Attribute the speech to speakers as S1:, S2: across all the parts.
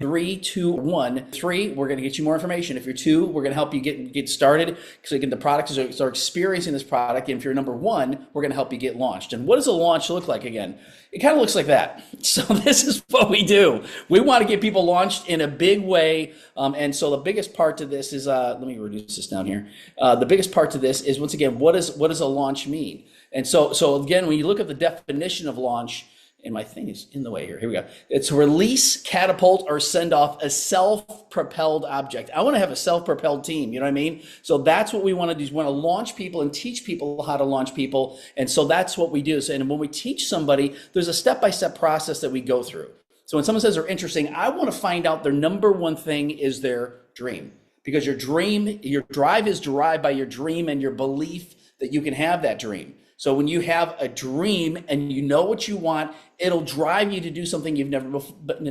S1: Three, two, one. Three, we're going to get you more information. If you're two, we're going to help you get started. So again, the product is start experiencing this product. And if you're number one, we're going to help you get launched. And what does a launch look like again? It kind of looks like that. So this is what we do. We want to get people launched in a big way. And so the biggest part to this is, let me reduce this down here. The biggest part to this is, once again, what does a launch mean? And so again, when you look at the definition of launch, and my thing is in the way here. Here we go. It's release, catapult, or send off a self-propelled object. I want to have a self-propelled team. You know what I mean? So that's what we want to do. Is we want to launch people and teach people how to launch people. And so that's what we do. And when we teach somebody, there's a step-by-step process that we go through. So when someone says they're interesting, I want to find out their number one thing is their dream. Because your drive is derived by your dream and your belief that you can have that dream. So when you have a dream and you know what you want, it'll drive you to do something you've never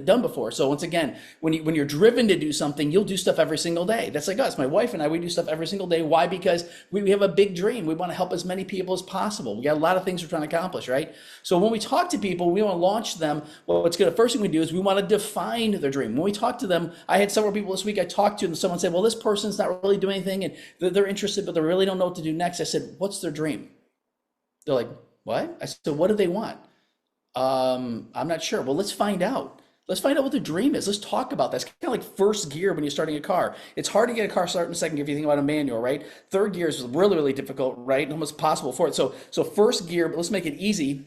S1: done before. So once again, when you're driven to do something, you'll do stuff every single day. That's like us. My wife and I, we do stuff every single day. Why? Because we have a big dream. We want to help as many people as possible. We got a lot of things we're trying to accomplish, right? So when we talk to people, we want to launch them. Well, what's good? The first thing we do is we want to define their dream. When we talk to them, I had several people this week I talked to, and someone said, well, this person's not really doing anything, and they're interested, but they really don't know what to do next. I said, what's their dream? They're like, what? I said, what do they want? I'm not sure. Well, let's find out. Let's find out what the dream is. Let's talk about that. It's kind of like first gear when you're starting a car. It's hard to get a car started in second gear if you think about a manual, right? Third gear is really, really difficult, right? Almost possible for it. So first gear, but let's make it easy.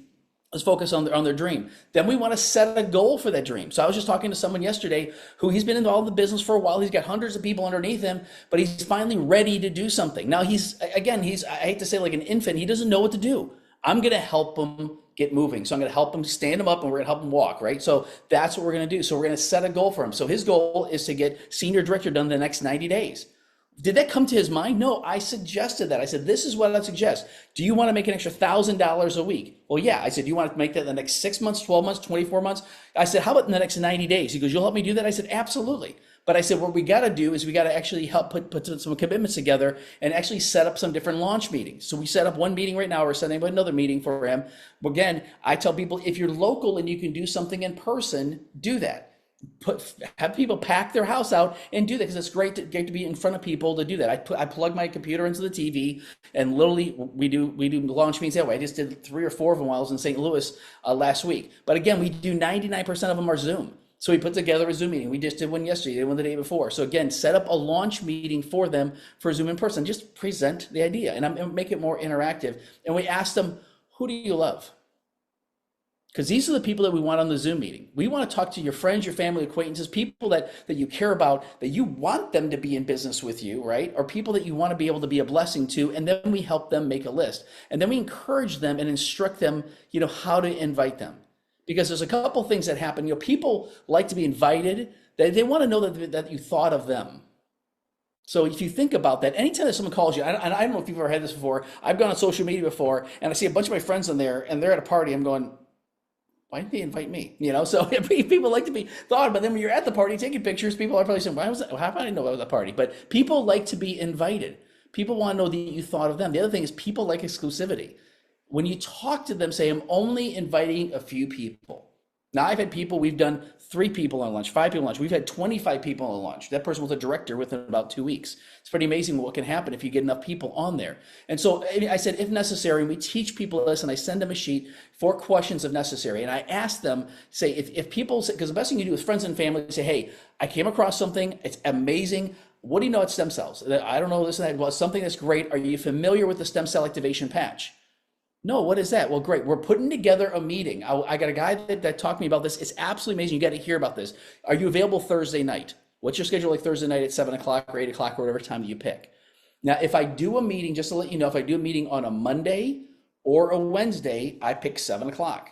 S1: Let's focus on their dream. Then we want to set a goal for that dream. So I was just talking to someone yesterday who he's been involved in the business for a while. He's got hundreds of people underneath him, but he's finally ready to do something. Now he's I hate to say like an infant. He doesn't know what to do. I'm going to help him get moving. So I'm going to help him stand him up, and we're going to help him walk, right? So that's what we're going to do. So we're going to set a goal for him. So his goal is to get senior director done in the next 90 days. Did that come to his mind? No, I suggested that. I said, this is what I'd suggest. Do you want to make an extra $1,000 a week? Well, yeah. I said, do you want to make that in the next 6 months, 12 months, 24 months? I said, how about in the next 90 days? He goes, you'll help me do that? I said, absolutely. But I said, what we got to do is we got to actually help put some commitments together and actually set up some different launch meetings. So we set up one meeting right now. We're setting up another meeting for him. Again, I tell people, if you're local and you can do something in person, do that. Have people pack their house out and do that, because it's great to get to be in front of people to do that. I plug my computer into the TV, and literally we do launch meetings that way. I just did 3 or 4 of them while I was in St. Louis last week. But again, we do 99% of them are Zoom. So we put together a Zoom meeting. We just did one yesterday, did one the day before. So again, set up a launch meeting for them for Zoom in person. Just present the idea and make it more interactive. And we ask them, who do you love? Because these are the people that we want on the Zoom meeting. We want to talk to your friends, your family, acquaintances, people that you care about, that you want them to be in business with you, right? Or people that you want to be able to be a blessing to. And then we help them make a list. And then we encourage them and instruct them, how to invite them. Because there's a couple things that happen. People like to be invited. They want to know that you thought of them. So if you think about that, anytime that someone calls you, and I don't know if you've ever had this before, I've gone on social media before, and I see a bunch of my friends in there, and they're at a party. I'm going, why didn't they invite me? So people like to be thought of. But then when you're at the party taking pictures, people are probably saying, why was that? How did I know that was a party? But people like to be invited. People want to know that you thought of them. The other thing is people like exclusivity. When you talk to them, say, I'm only inviting a few people. Now, I've had people, we've done 3 people on lunch, 5 people on lunch. We've had 25 people on lunch. That person was a director within about 2 weeks. It's pretty amazing what can happen if you get enough people on there. And so I said, if necessary, we teach people this, and I send them a sheet for questions if necessary. And I ask them, say, if people say, because the best thing you do with friends and family, say, hey, I came across something, it's amazing. What do you know about stem cells? I don't know this and that. Well, something that's great. Are you familiar with the stem cell activation patch? No, what is that? Well, great. We're putting together a meeting. I got a guy that talked to me about this. It's absolutely amazing. You got to hear about this. Are you available Thursday night? What's your schedule like Thursday night at 7 o'clock or 8 o'clock or whatever time you pick? Now, if I do a meeting, just to let you know, if I do a meeting on a Monday or a Wednesday, I pick 7 o'clock.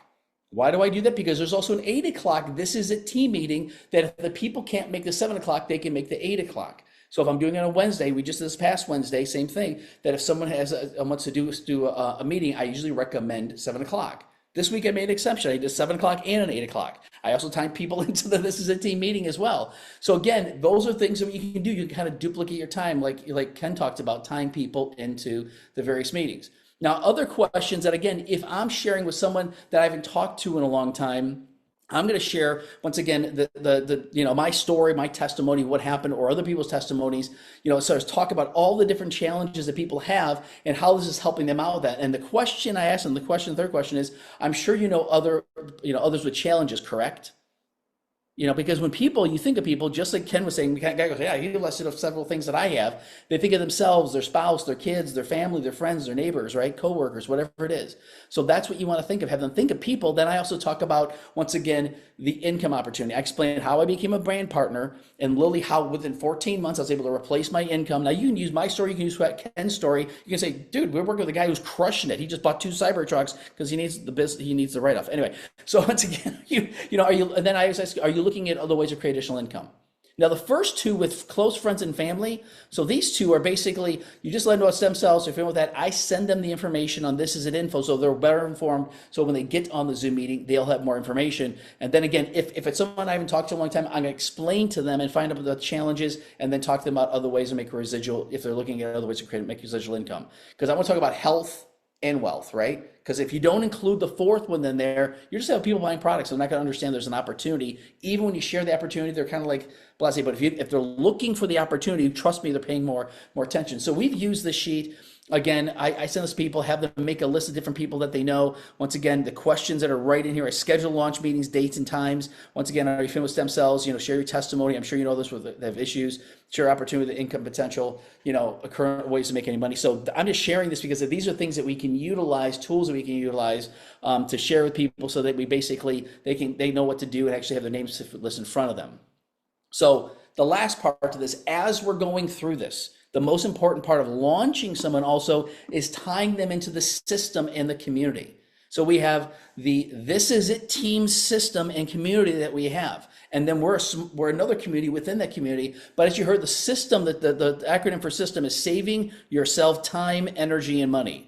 S1: Why do I do that? Because there's also an 8 o'clock. This is a team meeting that if the people can't make the 7 o'clock, they can make the 8 o'clock. So if I'm doing it on a Wednesday, we just this past Wednesday, same thing, that if someone wants to do a meeting, I usually recommend 7 o'clock. This week I made an exception. I did 7 o'clock and an 8 o'clock. I also time people into this is a team meeting as well. So again, those are things that you can do. You can kind of duplicate your time, like Ken talked about, tying people into the various meetings. Now, other questions that, again, if I'm sharing with someone that I haven't talked to in a long time, I'm going to share once again the my story, my testimony, what happened, or other people's testimonies. So I talk about all the different challenges that people have and how this is helping them out with that. And the question I asked them, third question is, I'm sure others with challenges, correct? Because when you think of people, just like Ken was saying, the guy goes, yeah, he listed of several things that I have. They think of themselves, their spouse, their kids, their family, their friends, their neighbors, right? Coworkers, whatever it is. So that's what you want to think of. Have them think of people. Then I also talk about, once again, the income opportunity. I explained how I became a brand partner and literally how within 14 months I was able to replace my income. Now you can use my story, you can use Ken's story. You can say, dude, we're working with a guy who's crushing it. He just bought 2 Cybertrucks because he needs the business, he needs the write-off. Anyway, so once again, and then I always ask, are you looking at other ways to create additional income? Now, the first two with close friends and family, so these two are basically, you just let them know about stem cells, if you're with that, I send them the information on This Is It info, so they're better informed, so when they get on the Zoom meeting, they'll have more information. And then again, if it's someone I haven't talked to in a long time, I'm gonna explain to them and find out the challenges, and then talk to them about other ways to make a residual, if they're looking at other ways to make residual income. Because I want to talk about health and wealth, right? Because if you don't include the fourth one in there, you're just having people buying products. They're not going to understand there's an opportunity. Even when you share the opportunity, they're kind of like blasé. But if they're looking for the opportunity, trust me, they're paying more attention. So we've used this sheet. Again, I send this to people, have them make a list of different people that they know. Once again, the questions that are right in here, I schedule launch meetings, dates and times. Once again, are you familiar with stem cells? Share your testimony. I'm sure you know this with they have issues. Share opportunity, the income potential, current ways to make any money. So I'm just sharing this because these are things that we can utilize, tools that we can utilize to share with people so that we basically, they know what to do and actually have their names list in front of them. So the last part of this, as we're going through this, the most important part of launching someone also is tying them into the system and the community. So we have the This Is It team system and community that we have. And then we're another community within that community. But as you heard, the system, the acronym for system is saving yourself time, energy, and money.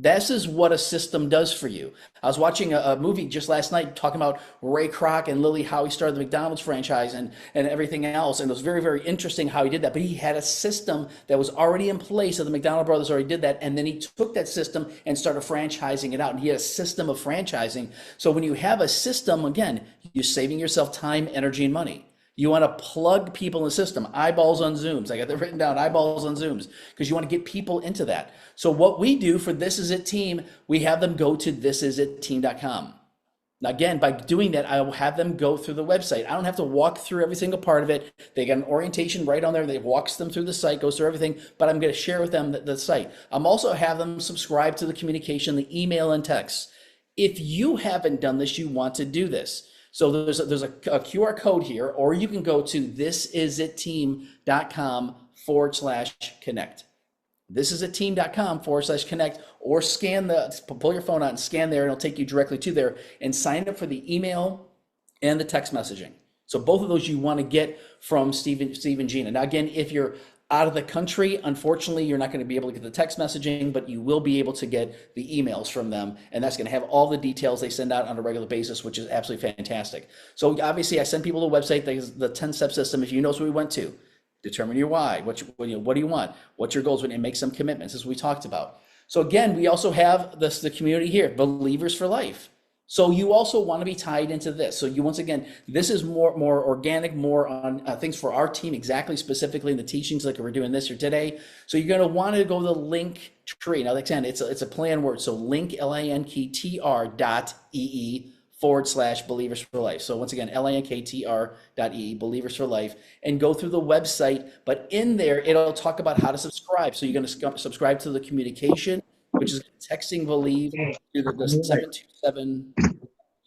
S1: This is what a system does for you. I was watching a movie just last night talking about Ray Kroc and Lily, how he started the McDonald's franchise and everything else. And it was very, very interesting how he did that. But he had a system that was already in place. So the McDonald brothers already did that. And then he took that system and started franchising it out. And he had a system of franchising. So when you have a system, again, you're saving yourself time, energy, and money. You want to plug people in the system, eyeballs on Zooms. I got that written down, eyeballs on Zooms, because you want to get people into that. So what we do for This Is It team, we have them go to thisisitteam.com. Now, again, by doing that, I will have them go through the website. I don't have to walk through every single part of it. They got an orientation right on there. They walks them through the site, goes through everything, but I'm going to share with them the site. I'm also have them subscribe to the communication, the email and text. If you haven't done this, you want to do this. So there's a QR code here, or you can go to thisisitteam.com/connect. Thisisitteam.com/connect, or pull your phone out and scan there, and it'll take you directly to there and sign up for the email and the text messaging. So both of those you want to get from Steve and Gina. Now, again, if you're out of the country, unfortunately, you're not going to be able to get the text messaging, but you will be able to get the emails from them. And that's going to have all the details they send out on a regular basis, which is absolutely fantastic. So obviously I send people to the website, the 10-step system. If you know what we went to, determine your why, what do you want, what's your goals, and make some commitments, as we talked about. So again, we also have the community here, Believers for Life. So you also want to be tied into this. So once again, this is more organic, more on things for our team, exactly specifically in the teachings like we're doing this here today. So you're going to want to go to the link tree. Now, again, it's a play on words. So link, linktr.ee/Believers for Life. So once again, linktr.ee, Believers for Life, and go through the website. But in there, it'll talk about how to subscribe. So you're going to subscribe to the communication, which is texting Believe to the 727.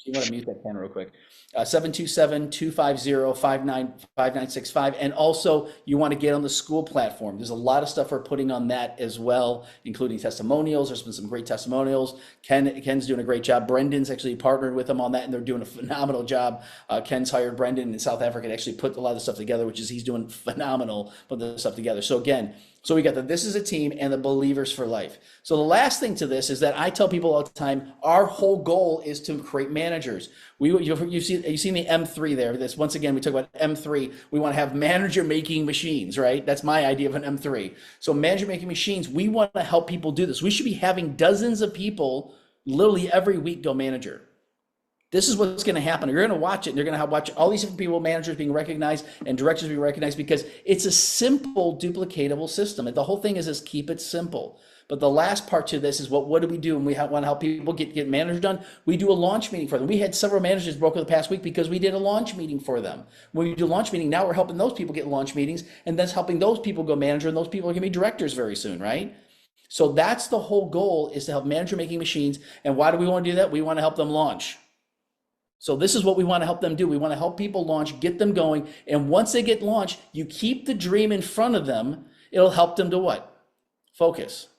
S1: You want to mute that camera real quick. 727-250-5965. And also you want to get on the school platform. There's a lot of stuff we're putting on that as well, including testimonials. There's been some great testimonials. Ken's doing a great job. Brendan's actually partnered with them on that, and they're doing a phenomenal job. Ken's hired Brendan in South Africa to actually put a lot of stuff together, which is he's doing phenomenal, putting the stuff together. So again, so we got This Is a Team and the Believers for Life. So the last thing to this is that I tell people all the time, our whole goal is to create managers. You've seen the M3 there. This, once again, we talk about M3. We want to have manager making machines, right? That's my idea of an M3. So manager making machines, we want to help people do this. We should be having dozens of people literally every week go manager. This is what's going to happen. You're going to watch it, and you're going to watch all these different people, managers being recognized and directors being recognized, because it's a simple, duplicatable system. And the whole thing is keep it simple. But the last part to this is what do we do when we want to help people get managers done? We do a launch meeting for them. We had several managers broke over the past week because we did a launch meeting for them. When we do a launch meeting, now we're helping those people get launch meetings, and that's helping those people go manager, and those people are going to be directors very soon, right? So that's the whole goal, is to help manager making machines. And why do we want to do that? We want to help them launch. So this is what we want to help them do. We want to help people launch, get them going. And once they get launched, you keep the dream in front of them. It'll help them to what? Focus.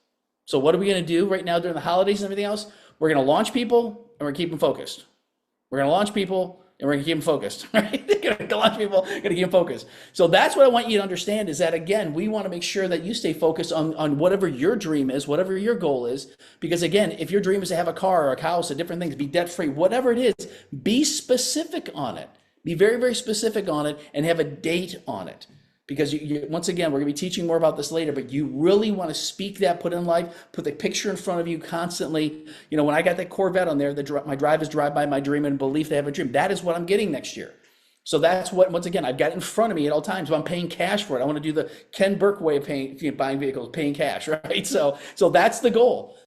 S1: So what are we going to do right now during the holidays and everything else? We're going to launch people, and we're going to keep them focused. We're going to launch people, and we're going to keep them focused, right? We're going to launch people, going to keep them focused. So that's what I want you to understand, is that, again, we want to make sure that you stay focused on whatever your dream is, whatever your goal is. Because again, if your dream is to have a car or a house or different things, be debt-free, whatever it is, be specific on it. Be very, very specific on it, and have a date on it. Because once again, we're going to be teaching more about this later, but you really want to speak that, put it in life, put the picture in front of you constantly. You know, when I got that Corvette on there, my drive is drive by my dream and belief to have a dream. That is what I'm getting next year. So that's what, once again, I've got in front of me at all times. So I'm paying cash for it. I want to do the Ken Burke way of buying vehicles, paying cash, right? So that's the goal.